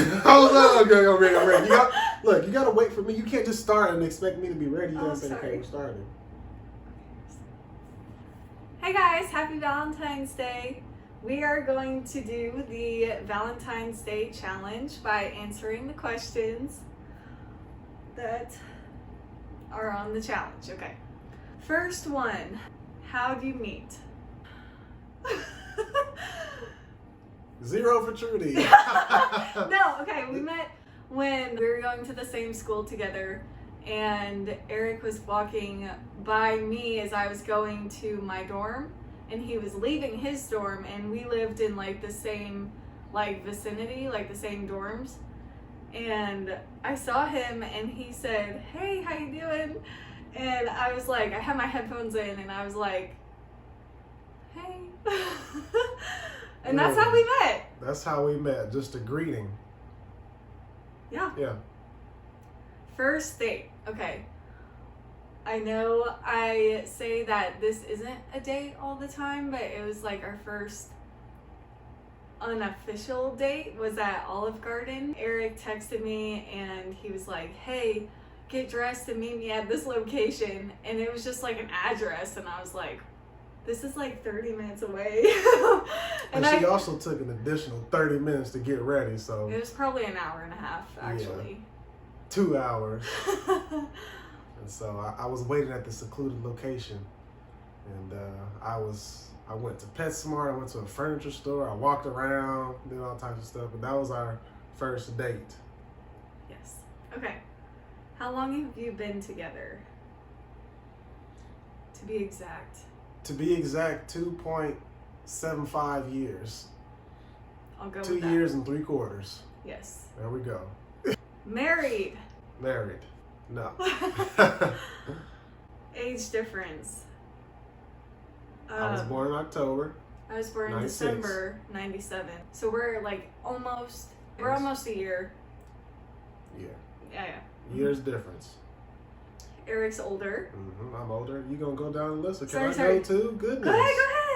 Okay, I'm ready. You gotta wait for me. You can't just start and expect me to be ready. You gotta say, okay, we're starting. Hey guys, happy Valentine's Day. We are going to do the Valentine's Day Challenge by answering the questions that are on the challenge. Okay. First one, how do you meet? Zero for Trudy. No, okay, we met when we were going to the same school together, and Eric was walking by me as I was going to my dorm, and he was leaving his dorm, and we lived in like the same like vicinity, like the same dorms. And I saw him and he said, "Hey, how you doing?" And I was like, I had my headphones in and I was like, "Hey." And that's how we met. That's how we met, just a greeting. Yeah. Yeah. First date. Okay. I know I say that this isn't a date all the time, but it was like our first unofficial date was at Olive Garden. Eric texted me and he was like, "Hey, get dressed and meet me at this location." And it was just like an address, and I was like, this is like 30 minutes away. and she also took an additional 30 minutes to get ready, so it was probably an hour and a half actually. Yeah. 2 hours. And so I was waiting at the secluded location, and I went to PetSmart, I went to a furniture store, I walked around, did all types of stuff, but that was our first date. Yes. Okay. How long have you been together? To be exact. 2.75 years. I'll go 2 with that. 2 years and 3/4. Yes. There we go. Married. Married. No. Age difference. I was born in October. I was born in 96. December 97. So we're like almost a year. Yeah. Yeah. Years difference. Eric's older. I'm older. You gonna go down the list? Or can Sorry. I go too? Goodness. Go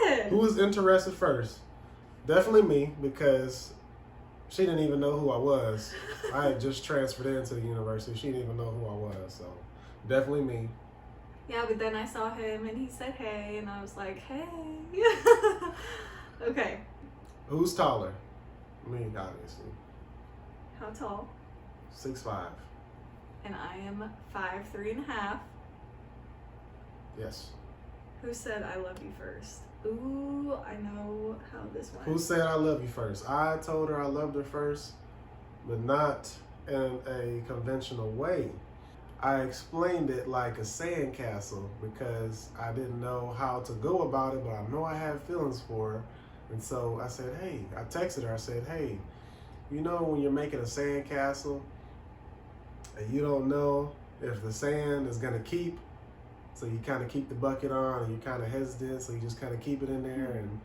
ahead. Who was interested first? Definitely me, because she didn't even know who I was. I had just transferred into the university. She didn't even know who I was, so definitely me. Yeah, but then I saw him and he said hey, and I was like, hey. Okay. Who's taller? Me, obviously. How tall? 6'5". And I am 5'3.5". Yes. Who said I love you first? Ooh, I know how this went. Who said I love you first? I told her I loved her first, but not in a conventional way. I explained it like a sandcastle because I didn't know how to go about it, but I know I had feelings for her. And so I said, hey, I texted her, I said, hey, you know when you're making a sandcastle and you don't know if the sand is gonna keep, so you kind of keep the bucket on and you're kind of hesitant, so you just kind of keep it in there and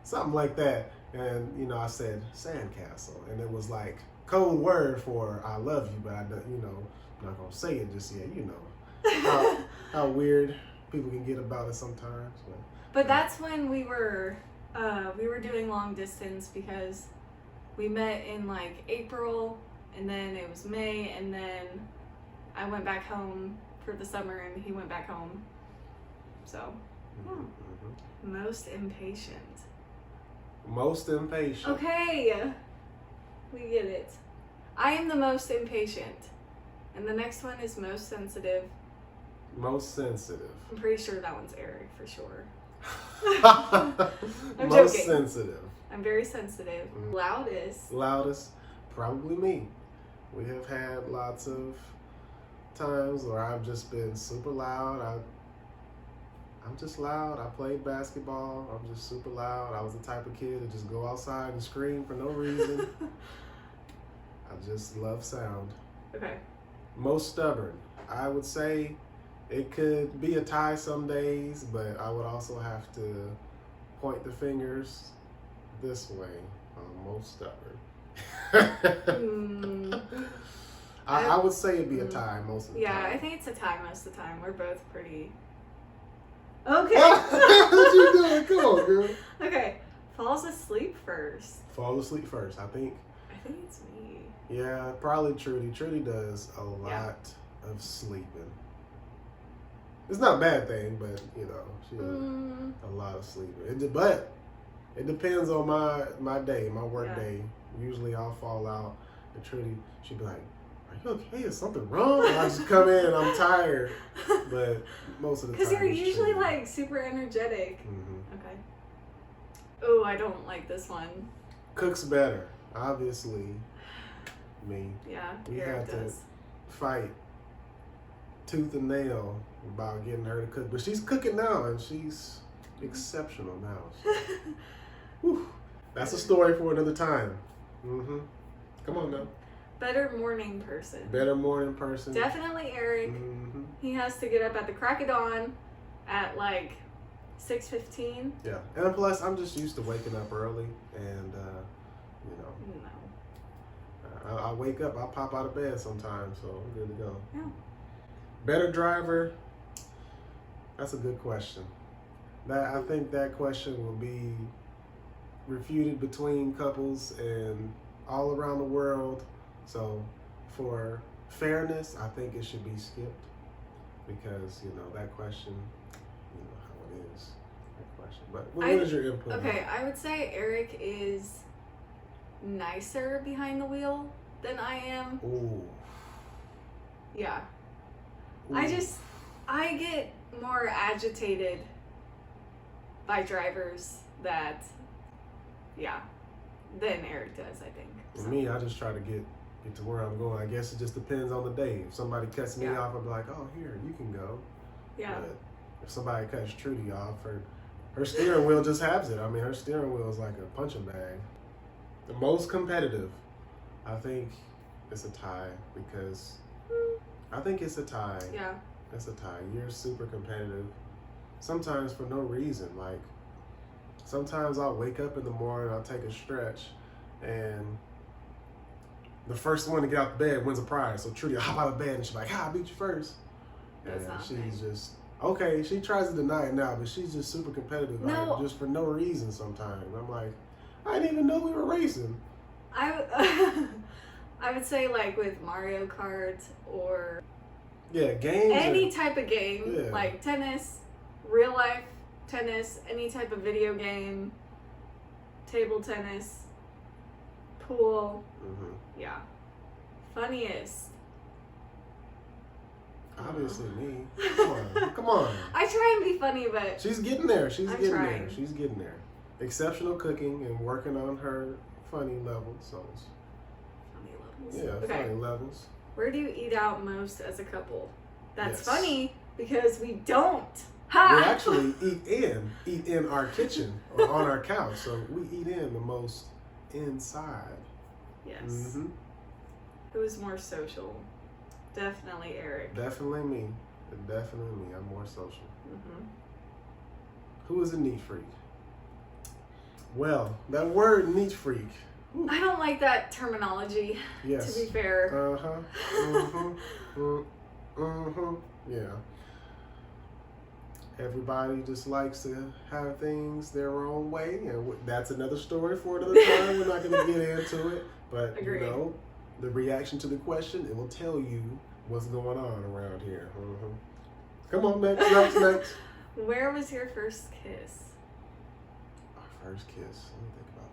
something like that. And, you know, I said sandcastle, and it was like code word for I love you, but I don't, you know, I'm not gonna say it just yet. You know how weird people can get about it sometimes. But that's when we were doing long distance, because we met in like April, and then it was May, and then I went back home for the summer and he went back home. So most impatient. Most impatient. Okay, we get it. I am the most impatient, and the next one is most sensitive. Most sensitive. I'm pretty sure that one's Eric for sure. I'm Most joking. sensitive. I'm very sensitive. Loudest. Loudest, probably me. We have had lots of times where I've just been super loud. I'm just loud. I played basketball. I'm just super loud. I was the type of kid to just go outside and scream for no reason. I just love sound. Okay. Most stubborn. I would say it could be a tie some days, but I would also have to point the fingers this way. I'm most stubborn. I would say it'd be a tie most of the time. Yeah, I think it's a tie most of the time. We're both pretty... Okay. What you doing? Come on, girl. Okay. Falls asleep first. Fall asleep first, I think. I think it's me. Yeah, probably Trudy. Trudy does a lot Yeah. of sleeping. It's not a bad thing, but you know, she does a lot of sleeping. But it depends on my day, my work day. Usually I'll fall out, and Trudy, she'd be like, "Are you okay? Is something wrong?" And I just come in and I'm tired. But most of the time, Because you're it's usually Trudy. like super energetic. Mm-hmm. Okay. Oh, I don't like this one. Cooks better, obviously. Me. Yeah, We Eric had to does. fight tooth and nail about getting her to cook, but she's cooking now, and she's exceptional now. So. Whew. That's a story for another time. Mm-hmm. Come on now. Better morning person. Better morning person. Definitely Eric. Mm-hmm. He has to get up at the crack of dawn at like 6:15. Yeah, and plus I'm just used to waking up early, and you know, No. I wake up, I pop out of bed sometimes, so I'm good to go. Yeah. Better driver. That's a good question. I think that question will be refuted between couples and all around the world. So for fairness, I think it should be skipped because, you know, that question, you know how it is, that question. But what is your input? Okay, I would say Eric is nicer behind the wheel than I am. Ooh. Yeah. Ooh. I get more agitated by drivers than Eric does, I think. For me, I just try to get to where I'm going. I guess it just depends on the day. If somebody cuts me off, I'll be like, oh, here, you can go. Yeah. But if somebody cuts Trudy off, her steering wheel just has it. I mean, her steering wheel is like a punching bag. The most competitive, I think it's a tie because I think it's a tie. Yeah. It's a tie. You're super competitive. Sometimes for no reason. Like, sometimes I'll wake up in the morning, I'll take a stretch, and the first one to get out of bed wins a prize. So Trudy will hop out of bed and she's like, I beat you first. That's And not she's nice. just, okay, she tries to deny it now, but she's just super competitive. No. Like, just for no reason sometimes. I'm like, I didn't even know we were racing. I would say like with Mario Kart or Yeah, games. any type of game, Yeah. like tennis, real life tennis, any type of video game, table tennis, pool. Mm-hmm. Yeah. Funniest. Obviously me. Come on. Come on. I try and be funny, but She's getting there. She's I'm getting trying. there. She's getting there. Exceptional cooking and working on her funny levels. So, funny levels. yeah, Okay. funny levels. Where do you eat out most as a couple? That's Yes. funny because we don't. Ha! We actually eat in our kitchen or on our couch. So we eat in the most inside. Yes. Mm-hmm. Who's more social? Definitely Eric. Definitely me. Definitely me. I'm more social. Mm-hmm. Who is a neat freak? Well, that word neat freak. I don't like that terminology, Yes. to be fair. Uh-huh. Mm-hmm. Mm-hmm. Yeah. Everybody just likes to have things their own way, and that's another story for another time. We're not going to get into it, but Agreed. you know, the reaction to the question, it will tell you what's going on around here. Mm-hmm. Come on, next. Where was your first kiss? Our first kiss. Let me think about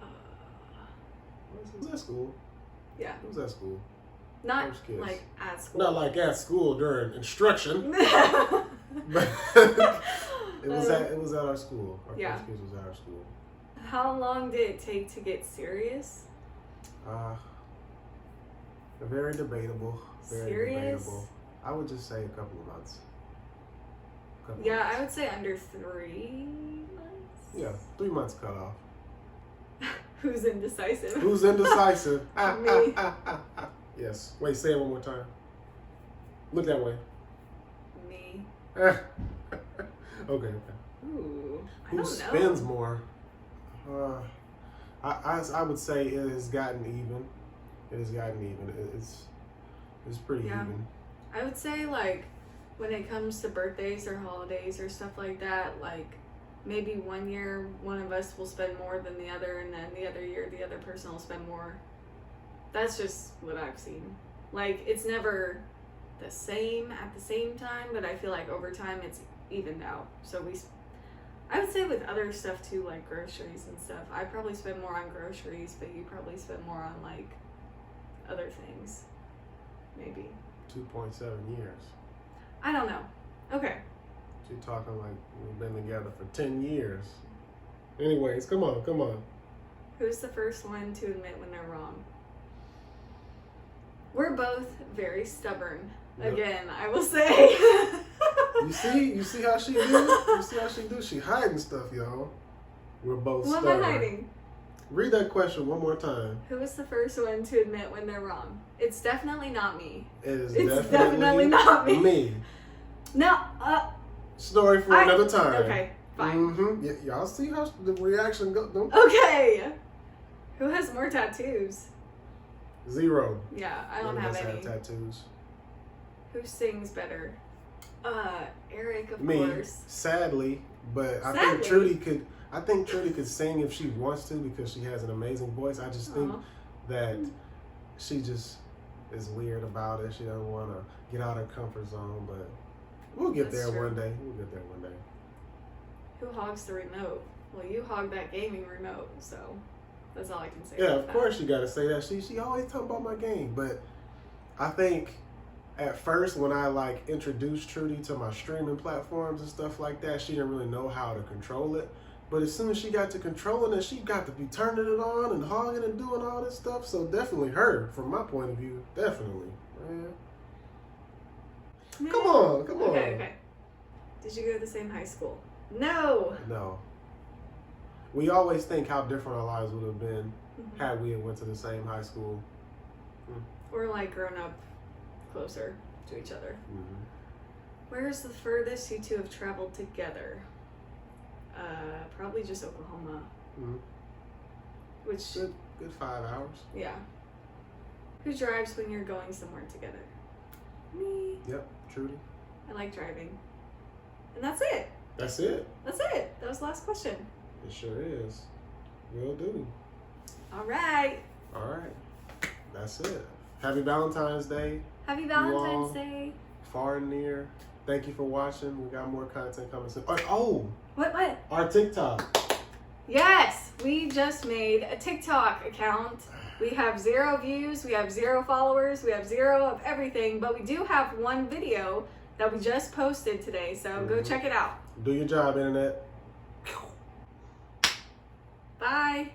that. Was that school? Yeah. It was at school. Not First kiss. like at school. Not like at school during instruction. But it was at our school. Our first kiss was at our school. How long did it take to get serious? Very debatable. Very Serious? debatable. I would just say a couple of months. I would say under 3 months. Yeah, 3 months cut off. Who's indecisive? Who's indecisive? Me. Yes. Wait, say it one more time. Look that way. Me. Okay. Ooh. I Who don't know. spends more? I would say it has gotten even. It has gotten even. It's pretty even. I would say like when it comes to birthdays or holidays or stuff like that, like maybe 1 year one of us will spend more than the other, and then the other year the other person will spend more. That's just what I've seen. Like, it's never the same at the same time, but I feel like over time it's evened out. So I would say with other stuff too, like groceries and stuff, I probably spend more on groceries, but you probably spend more on like other things. Maybe. 2.7 years. I don't know. Okay. You're talking like we've been together for 10 years. Anyways, come on. Who's the first one to admit when they're wrong? We're both very stubborn. Yep. Again, I will say. You see how she do? You see how she do? She hiding stuff, y'all. We're both What stubborn. am I hiding? Read that question one more time. Who is the first one to admit when they're wrong? It's definitely not me. It's definitely not me. No, Story for another time. Okay, fine. Mm-hmm. Y'all see how the reaction goes? Okay. Who has more tattoos? 0. Yeah, I don't None of have us any. tattoos. Who sings better? Eric, of Me, course. sadly, but I Sadly? think Trudy could sing if she wants to because she has an amazing voice. I just think that she just is weird about it. She doesn't want to get out of her comfort zone, but we'll get That's there true. one day. We'll get there one day. Who hogs the remote? Well, you hog that gaming remote, so that's all I can say. Yeah, about of that. course you got to say that. She always talking about my game, but I think at first when I like introduced Trudy to my streaming platforms and stuff like that, she didn't really know how to control it. But as soon as she got to controlling it, she got to be turning it on and hogging and doing all this stuff. So definitely her, from my point of view, definitely. Man. Come on. Okay. Did you go to the same high school? No. No. We always think how different our lives would have been had we went to the same high school. Or like grown up closer to each other. Mm-hmm. Where's the furthest you two have traveled together? Probably just Oklahoma. Mm-hmm. Which Good 5 hours. yeah. Who drives when you're going somewhere together? Me. Yep, Trudy. I like driving. And that's it. That's it. That's it. That was the last question. It sure is. Will do. All right. All right. That's it. Happy Valentine's Day. Happy all. Valentine's Day. Far and near. Thank you for watching. We got more content coming soon. Oh, What? our TikTok. Yes, we just made a TikTok account. We have 0 views, we have 0 followers, we have 0 of everything, but we do have 1 video that we just posted today, so go check it out. Do your job, internet. Bye.